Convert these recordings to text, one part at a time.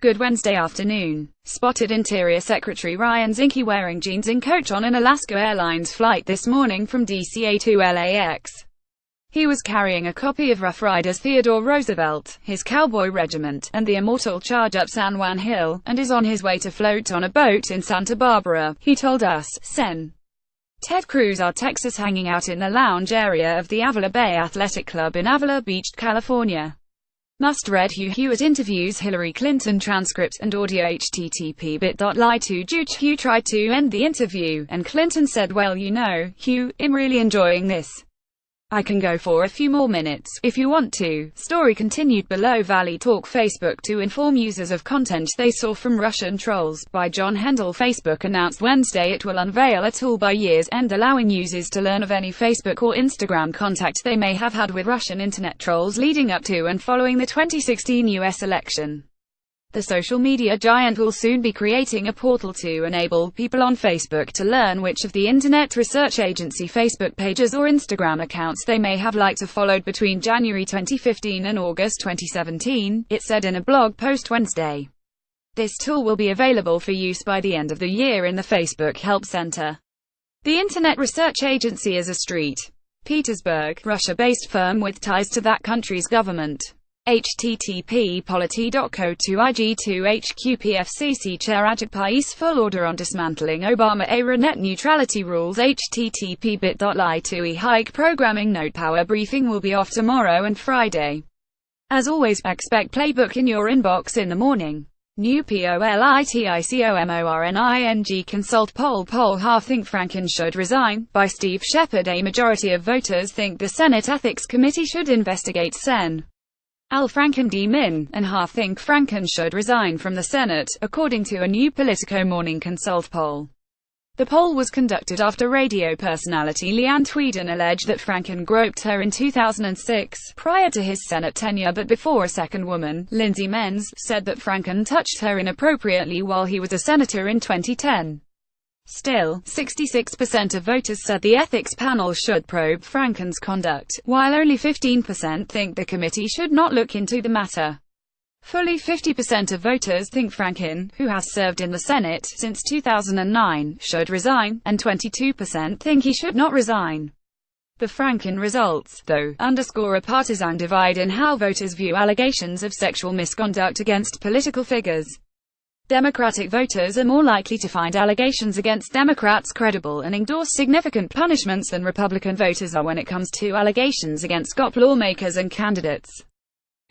Good Wednesday afternoon. Spotted Interior Secretary Ryan Zinke wearing jeans and coat on an Alaska Airlines flight this morning from DCA to LAX. He was carrying a copy of Rough Riders Theodore Roosevelt, his cowboy regiment, and the immortal Charge Up San Juan Hill, and is on his way to float on a boat in Santa Barbara, he told us. Sen. Ted Cruz, our Texas, hanging out in the lounge area of the Avila Bay Athletic Club in Avila Beach, California. Must read Hugh Hewitt interviews Hillary Clinton transcript and audio http bit.ly2 tried to end the interview, and Clinton said, "Well, you know, Hugh, I'm really enjoying this. I can go for a few more minutes, if you want to." Story continued below. Valley Talk Facebook to inform users of content they saw from Russian trolls, by John Hendel. Facebook announced Wednesday it will unveil a tool by year's end allowing users to learn of any Facebook or Instagram contact they may have had with Russian internet trolls leading up to and following the 2016 US election. The social media giant will soon be creating a portal to enable people on Facebook to learn which of the Internet Research Agency Facebook pages or Instagram accounts they may have liked or followed between January 2015 and August 2017, it said in a blog post Wednesday. This tool will be available for use by the end of the year in the Facebook Help Center. The Internet Research Agency is a St. Petersburg, Russia-based firm with ties to that country's government. http polity.co to IG2HQPFCC Chair Ajit Pais full order on dismantling Obama-era net neutrality rules http bit.ly2 hike programming note power briefing will be off tomorrow and Friday. As always, expect Playbook in your inbox in the morning. New POLITICOMORNING consult poll half think Franken should resign, by Steve Shepard. A majority of voters think the Senate Ethics Committee should investigate Sen. Al Franken D. Min, and half think Franken should resign from the Senate, according to a new Politico Morning Consult poll. The poll was conducted after radio personality Leanne Tweeden alleged that Franken groped her in 2006, prior to his Senate tenure, but before a second woman, Lindsay Menz, said that Franken touched her inappropriately while he was a senator in 2010. Still, 66% of voters said the ethics panel should probe Franken's conduct, while only 15% think the committee should not look into the matter. Fully 50% of voters think Franken, who has served in the Senate since 2009, should resign, and 22% think he should not resign. The Franken results, though, underscore a partisan divide in how voters view allegations of sexual misconduct against political figures. Democratic voters are more likely to find allegations against Democrats credible and endorse significant punishments than Republican voters are when it comes to allegations against top lawmakers and candidates.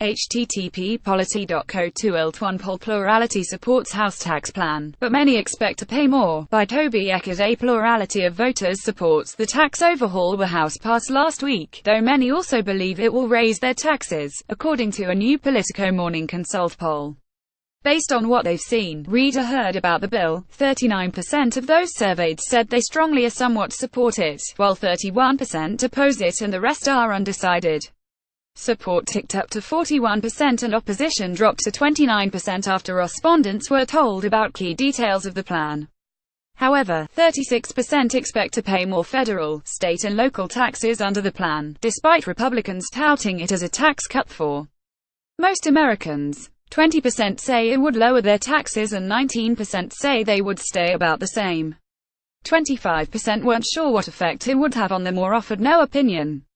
http polity.co to ILT1 poll plurality supports House tax plan, but many expect to pay more, by Toby Eckert. A plurality of voters supports the tax overhaul the House passed last week, though many also believe it will raise their taxes, according to a new Politico Morning Consult poll. Based on what they've seen, read or heard about the bill, 39% of those surveyed said they strongly or somewhat support it, while 31% oppose it and the rest are undecided. Support ticked up to 41% and opposition dropped to 29% after respondents were told about key details of the plan. However, 36% expect to pay more federal, state and local taxes under the plan, despite Republicans touting it as a tax cut for most Americans. 20% say it would lower their taxes and 19% say they would stay about the same. 25% weren't sure what effect it would have on them or offered no opinion.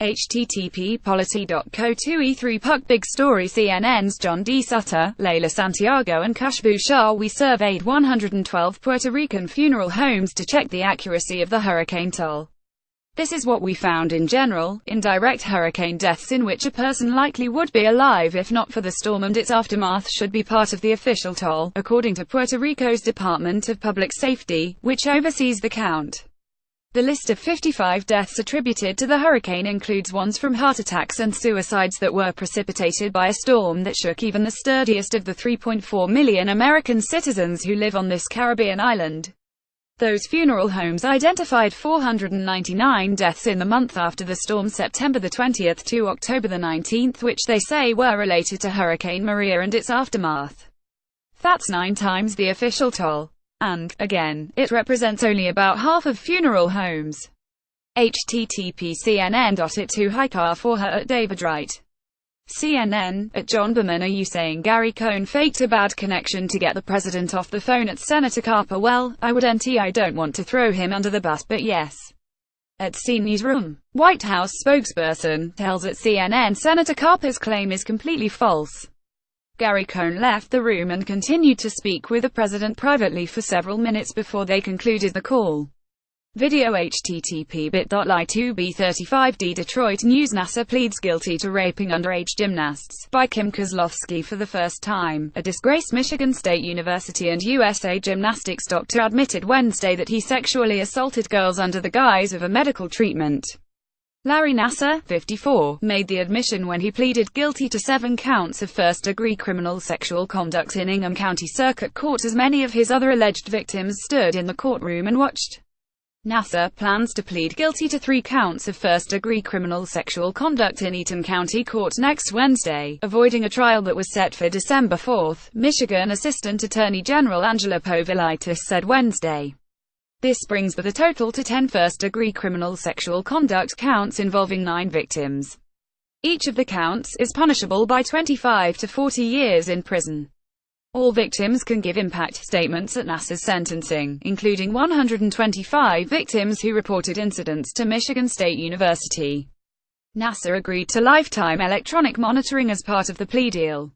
http polity.co to E3 Puck Big Story. CNN's John D. Sutter, Leila Santiago and Khushbu Shah. We surveyed 112 Puerto Rican funeral homes to check the accuracy of the hurricane toll. This is what we found in general: indirect hurricane deaths in which a person likely would be alive if not for the storm and its aftermath should be part of the official toll, according to Puerto Rico's Department of Public Safety, which oversees the count. The list of 55 deaths attributed to the hurricane includes ones from heart attacks and suicides that were precipitated by a storm that shook even the sturdiest of the 3.4 million American citizens who live on this Caribbean island. Those funeral homes identified 499 deaths in the month after the storm, September 20 to October 19, which they say were related to Hurricane Maria and its aftermath. That's 9 times the official toll. And, again, it represents only about half of funeral homes. http cnn.it to hike for her at David Wright. CNN, at John Berman, are you saying Gary Cohn faked a bad connection to get the president off the phone at Senator Carper? Well, I don't want to throw him under the bus, but yes. At Newsroom, White House spokesperson tells at CNN Senator Carper's claim is completely false. Gary Cohn left the room and continued to speak with the president privately for several minutes before they concluded the call. Video http://bit.ly2b35d Detroit News NASA pleads guilty to raping underage gymnasts by Kim Kozlowski for the first time. A disgraced Michigan State University and USA gymnastics doctor admitted Wednesday that he sexually assaulted girls under the guise of a medical treatment. Larry Nassar, 54, made the admission when he pleaded guilty to 7 counts of first-degree criminal sexual conduct in Ingham County Circuit Court as many of his other alleged victims stood in the courtroom and watched. Nassar plans to plead guilty to 3 counts of first-degree criminal sexual conduct in Eaton County Court next Wednesday, avoiding a trial that was set for December 4, Michigan Assistant Attorney General Angela Povilitis said Wednesday. This brings the total to 10 first-degree criminal sexual conduct counts involving 9 victims. Each of the counts is punishable by 25 to 40 years in prison. All victims can give impact statements at Nassar's sentencing, including 125 victims who reported incidents to Michigan State University. Nassar agreed to lifetime electronic monitoring as part of the plea deal.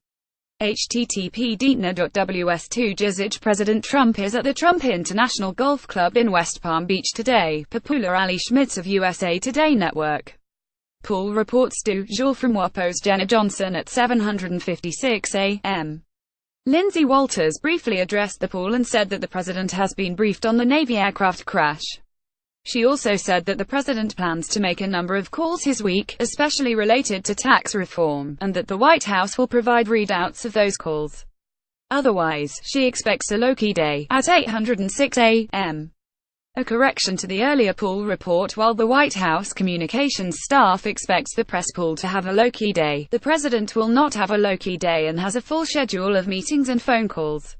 http://dietner.ws2 President Trump is at the Trump International Golf Club in West Palm Beach today, per Paula Ali Schmitz of USA Today Network. Pool reports du jour from WAPO's Jenna Johnson at 7:56 a.m. Lindsay Walters briefly addressed the pool and said that the president has been briefed on the Navy aircraft crash. She also said that the president plans to make a number of calls this week, especially related to tax reform, and that the White House will provide readouts of those calls. Otherwise, she expects a low-key day at 8:06 a.m. A correction to the earlier pool report. While the White House communications staff expects the press pool to have a low-key day, the president will not have a low-key day and has a full schedule of meetings and phone calls.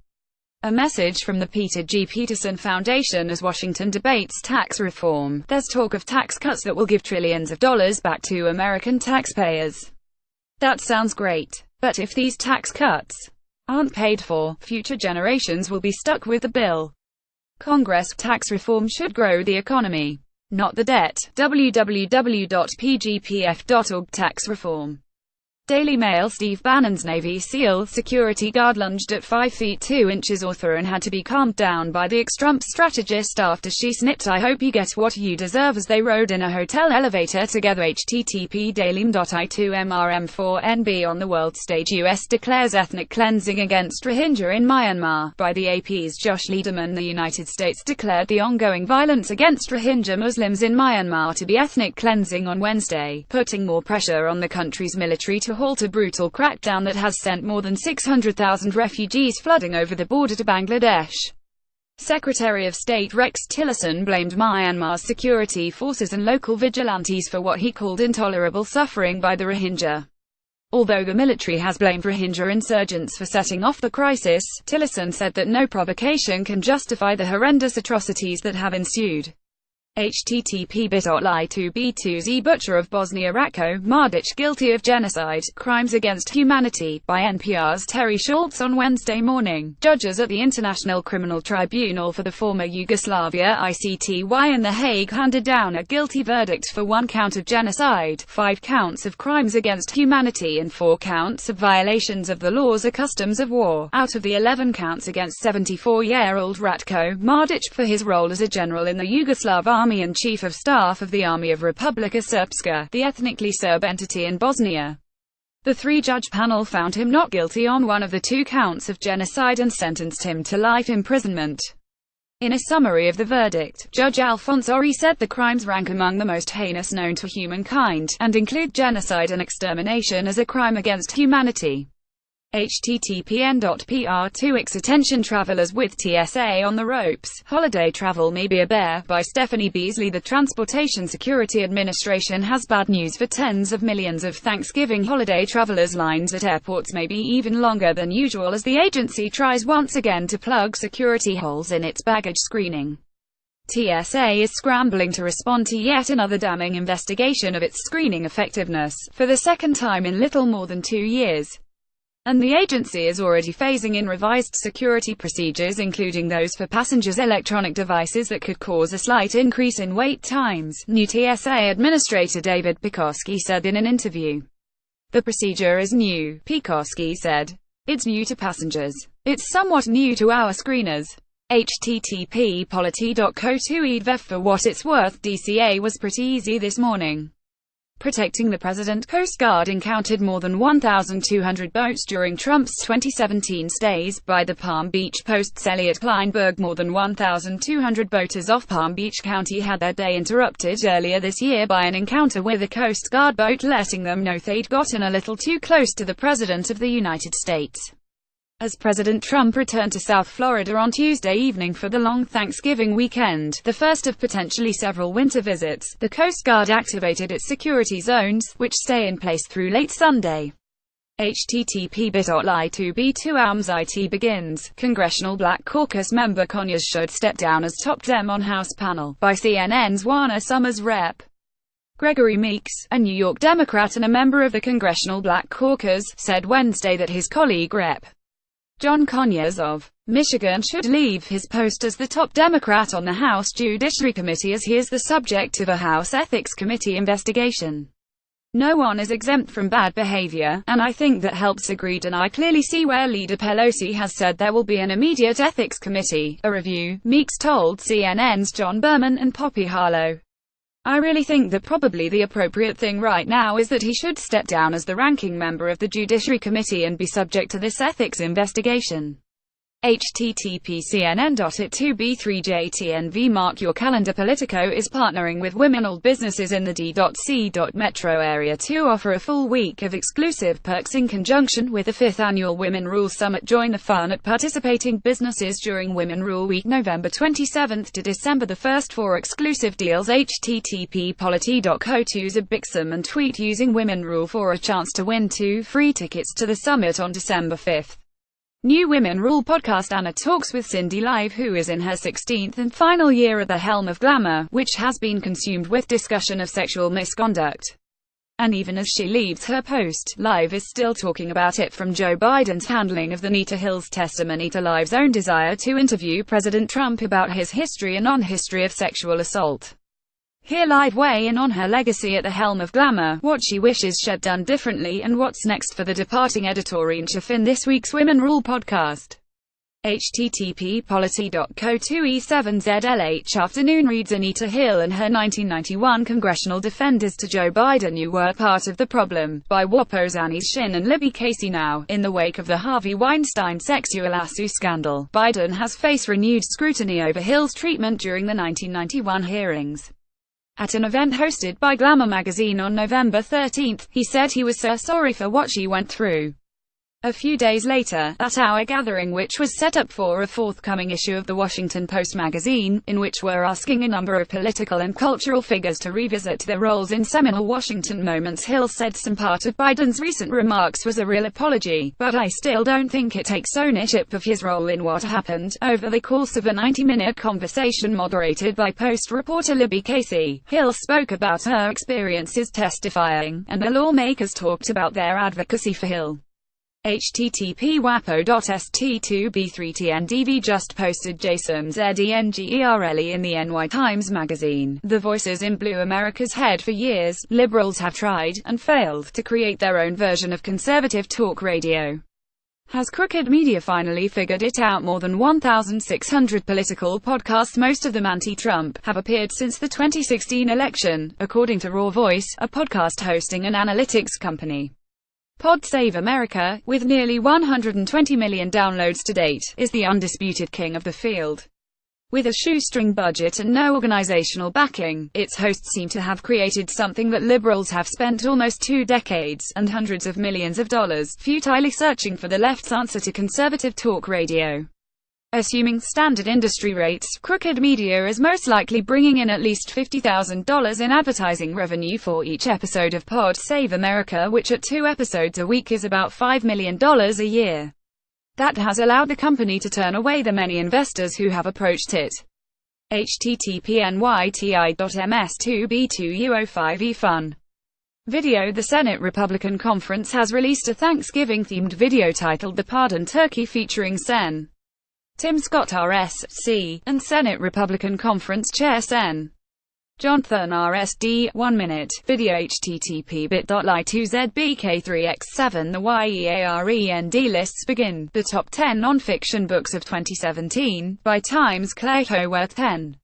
A message from the Peter G. Peterson Foundation. As Washington debates tax reform, there's talk of tax cuts that will give trillions of dollars back to American taxpayers. That sounds great. But if these tax cuts aren't paid for, future generations will be stuck with the bill. Congress tax reform should grow the economy, not the debt. www.pgpf.org Tax reform. Daily Mail. Steve Bannon's Navy SEAL security guard lunged at 5 feet 2 inches author and had to be calmed down by the ex-Trump strategist after she snipped "I hope you get what you deserve" as they rode in a hotel elevator together. http://dailym.i2mrm4nb On the world stage, U.S. declares ethnic cleansing against Rohingya in Myanmar. By the AP's Josh Liederman, the United States declared the ongoing violence against Rohingya Muslims in Myanmar to be ethnic cleansing on Wednesday, putting more pressure on the country's military to halt a brutal crackdown that has sent more than 600,000 refugees flooding over the border to Bangladesh. Secretary of State Rex Tillerson blamed Myanmar's security forces and local vigilantes for what he called intolerable suffering by the Rohingya. Although the military has blamed Rohingya insurgents for setting off the crisis, Tillerson said that no provocation can justify the horrendous atrocities that have ensued. http://bit.ly2b2z Butcher of Bosnia Ratko Mladic guilty of genocide, crimes against humanity, by NPR's Terry Schultz on Wednesday morning. Judges at the International Criminal Tribunal for the former Yugoslavia (ICTY) in The Hague handed down a guilty verdict for 1 count of genocide, 5 counts of crimes against humanity and 4 counts of violations of the laws or customs of war, out of the 11 counts against 74-year-old Ratko Mladic for his role as a general in the Yugoslav Army and Chief of Staff of the Army of Republika Srpska, the ethnically Serb entity in Bosnia. The 3-judge panel found him not guilty on 1 of the 2 counts of genocide and sentenced him to life imprisonment. In a summary of the verdict, Judge Alphonse Ori said the crimes rank among the most heinous known to humankind, and include genocide and extermination as a crime against humanity. httpn.pr2x Attention travelers with TSA on the ropes. Holiday travel may be a bear, by Stephanie Beasley. The Transportation Security Administration has bad news for tens of millions of Thanksgiving holiday travelers. Lines at airports may be even longer than usual as the agency tries once again to plug security holes in its baggage screening. TSA is scrambling to respond to yet another damning investigation of its screening effectiveness, for the second time in little more than 2 years. And the agency is already phasing in revised security procedures, including those for passengers' electronic devices that could cause a slight increase in wait times, new TSA Administrator David Pekoski said in an interview. The procedure is new, Pekoski said. It's new to passengers. It's somewhat new to our screeners. http://polity.co2edvev. For what it's worth, DCA was pretty easy this morning. Protecting the president. Coast Guard encountered more than 1,200 boats during Trump's 2017 stays by the Palm Beach Post's Elliot Kleinberg. More than 1,200 boaters off Palm Beach County had their day interrupted earlier this year by an encounter with a Coast Guard boat, letting them know they'd gotten a little too close to the President of the United States. As President Trump returned to South Florida on Tuesday evening for the long Thanksgiving weekend, the first of potentially several winter visits, the Coast Guard activated its security zones, which stay in place through late Sunday. http://bit.ly2b2alms.it begins. Congressional Black Caucus member Conyers should step down as top Dem on House panel, by CNN's Warner Summers Rep. Gregory Meeks, a New York Democrat and a member of the Congressional Black Caucus, said Wednesday that his colleague Rep. John Conyers of Michigan should leave his post as the top Democrat on the House Judiciary Committee, as he is the subject of a House Ethics Committee investigation. No one is exempt from bad behavior, and I think that helps. Agreed. And I clearly see where Leader Pelosi has said there will be an immediate ethics committee, a review, Meeks told CNN's John Berman and Poppy Harlow. I really think that probably the appropriate thing right now is that he should step down as the ranking member of the Judiciary Committee and be subject to this ethics investigation. http://cnn.it2b3jtnv. Mark your calendar. Politico is partnering with women-owned businesses in the D.C. metro area to offer a full week of exclusive perks in conjunction with the 5th Annual Women Rule Summit. Join the fun at participating businesses during Women Rule Week, November 27th to December 1st, for exclusive deals. http://polity.co2zbixum and tweet using Women Rule for a chance to win 2 free tickets to the summit on December 5th. New Women Rule podcast. Anna talks with Cindy Live, who is in her 16th and final year at the helm of Glamour, which has been consumed with discussion of sexual misconduct. And even as she leaves her post, Live is still talking about it, from Joe Biden's handling of the Nita Hill's testimony to Live's own desire to interview President Trump about his history and non-history of sexual assault. Hear Live weigh in on her legacy at the helm of Glamour, what she wishes she'd done differently, and what's next for the departing editor-in-chief in this week's Women Rule podcast. http://polity.co2e7zlh. Afternoon reads. Anita Hill and her 1991 congressional defenders to Joe Biden. You were part of the problem, by WAPO's Annie Shin and Libby Casey. Now, in the wake of the Harvey Weinstein sexual assault scandal, Biden has faced renewed scrutiny over Hill's treatment during the 1991 hearings. At an event hosted by Glamour magazine on November 13, he said he was so sorry for what she went through. A few days later, at our gathering, which was set up for a forthcoming issue of the Washington Post magazine, in which we're asking a number of political and cultural figures to revisit their roles in seminal Washington moments, Hill said some part of Biden's recent remarks was a real apology, but I still don't think it takes ownership of his role in what happened. Over the course of a 90-minute conversation moderated by Post reporter Libby Casey, Hill spoke about her experiences testifying, and the lawmakers talked about their advocacy for Hill. http://wapo.st2b3tndv. just posted Jason Zdengerle in the NY Times Magazine. The Voices in Blue. America's head. For years, liberals have tried, and failed, to create their own version of conservative talk radio. Has crooked media finally figured it out? More than 1,600 political podcasts, most of them anti-Trump, have appeared since the 2016 election, according to Raw Voice, a podcast hosting and analytics company. Pod Save America, with nearly 120 million downloads to date, is the undisputed king of the field. With a shoestring budget and no organizational backing, its hosts seem to have created something that liberals have spent almost 2 decades, and hundreds of millions of dollars, futilely searching for the left's answer to conservative talk radio. Assuming standard industry rates, crooked media is most likely bringing in at least $50,000 in advertising revenue for each episode of Pod Save America, which at 2 episodes a week is about $5 million a year. That has allowed the company to turn away the many investors who have approached it. http://nyti.ms2b2uo5e fun. Video. The Senate Republican Conference has released a Thanksgiving-themed video titled The Pardon Turkey featuring Sen. Tim Scott RSC, and Senate Republican Conference Chair Sen. Jonathan RSD. 1 minute. Video. http bit.ly2zbk3x7. The YEAREND lists begin. The top 10 non-fiction books of 2017, by Times. Claire Howarth. 10.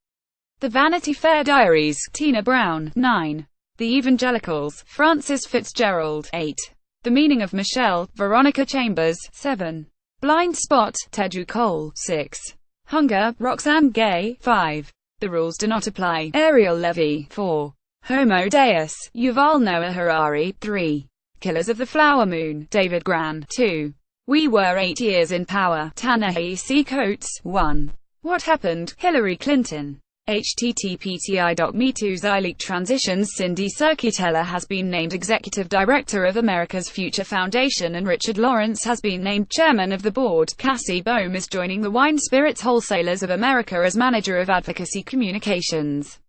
The Vanity Fair Diaries. Tina Brown. 9. The Evangelicals. Francis Fitzgerald. 8. The Meaning of Michelle. Veronica Chambers. 7. Blind Spot. Teju Cole. 6. Hunger. Roxane Gay. 5. The Rules Do Not Apply. Ariel Levy. 4. Homo Deus. Yuval Noah Harari. 3. Killers of the Flower Moon. David Gran. 2. We Were 8 Years in Power. Ta-Nehisi Coates. 1. What Happened? Hillary Clinton. http://ti.me2 Transitions. Cindy Circutella has been named Executive Director of America's Future Foundation and Richard Lawrence has been named Chairman of the Board. Cassie Bohm is joining the Wine Spirits Wholesalers of America as Manager of Advocacy Communications.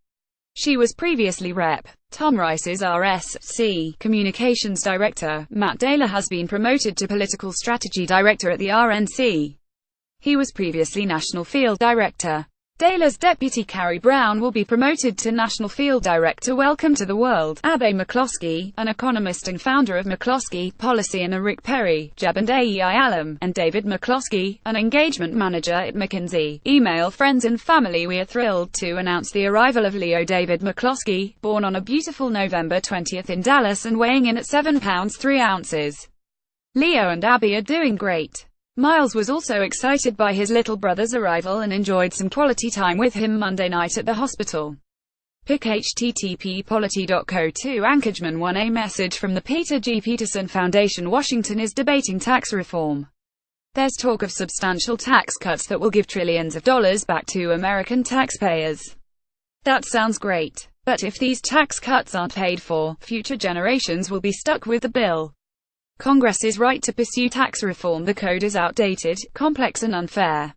She was previously Rep. Tom Rice's RSC Communications Director. Matt Daler has been promoted to Political Strategy Director at the RNC. He was previously National Field Director. Daler's deputy Carrie Brown will be promoted to National Field Director. Welcome to the world. Abe McCloskey, an economist and founder of McCloskey Policy, and Rick Perry, Jeb and AEI Alum, and David McCloskey, an engagement manager at McKinsey. Email friends and family. We are thrilled to announce the arrival of Leo David McCloskey, born on a beautiful November 20th in Dallas and weighing in at 7 pounds 3 ounces. Leo and Abby are doing great. Miles was also excited by his little brother's arrival and enjoyed some quality time with him Monday night at the hospital. Pic http://polity.co. Anchorman 1. A message from the Peter G. Peterson Foundation. Washington is debating tax reform. There's talk of substantial tax cuts that will give trillions of dollars back to American taxpayers. That sounds great. But if these tax cuts aren't paid for, future generations will be stuck with the bill. Congress is right to pursue tax reform. The code is outdated, complex and unfair.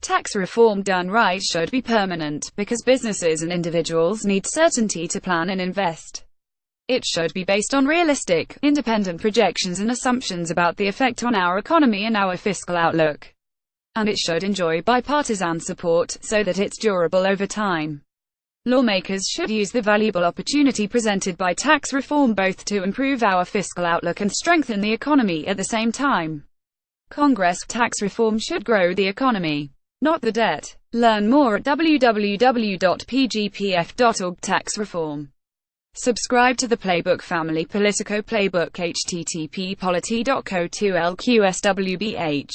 Tax reform done right should be permanent, because businesses and individuals need certainty to plan and invest. It should be based on realistic, independent projections and assumptions about the effect on our economy and our fiscal outlook. And it should enjoy bipartisan support, so that it's durable over time. Lawmakers should use the valuable opportunity presented by tax reform both to improve our fiscal outlook and strengthen the economy at the same time. Congress. Tax reform should grow the economy, not the debt. Learn more at www.pgpf.org. Tax reform. Subscribe to the Playbook family. Politico Playbook. http://polity.co. LQSWBH.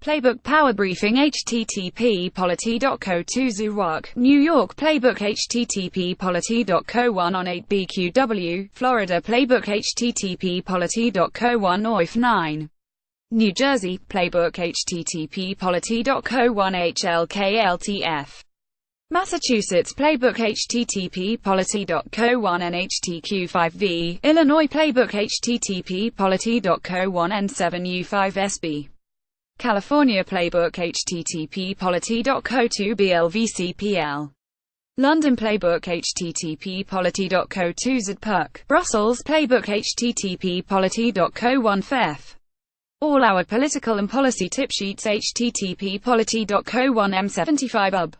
Playbook Power Briefing. http://polity.co. Zurich, New York. Playbook. http://polity.co. 1 on 8 BQW, Florida. Playbook. http://polity.co. 1 OIF 9. New Jersey. Playbook. http://polity.co. 1 HLKLTF. Massachusetts. Playbook. http://polity.co. 1 NHTQ5V. Illinois. Playbook. http://polity.co. 1 N7U5SB. California. Playbook. http://polity.co. 2 BLVCPL. London. Playbook. http://polity.co. 2 ZPUC. Brussels. Playbook. http://polity.co. 1 FEF. All our political and policy tip sheets. http://polity.co. 1 M75 UB.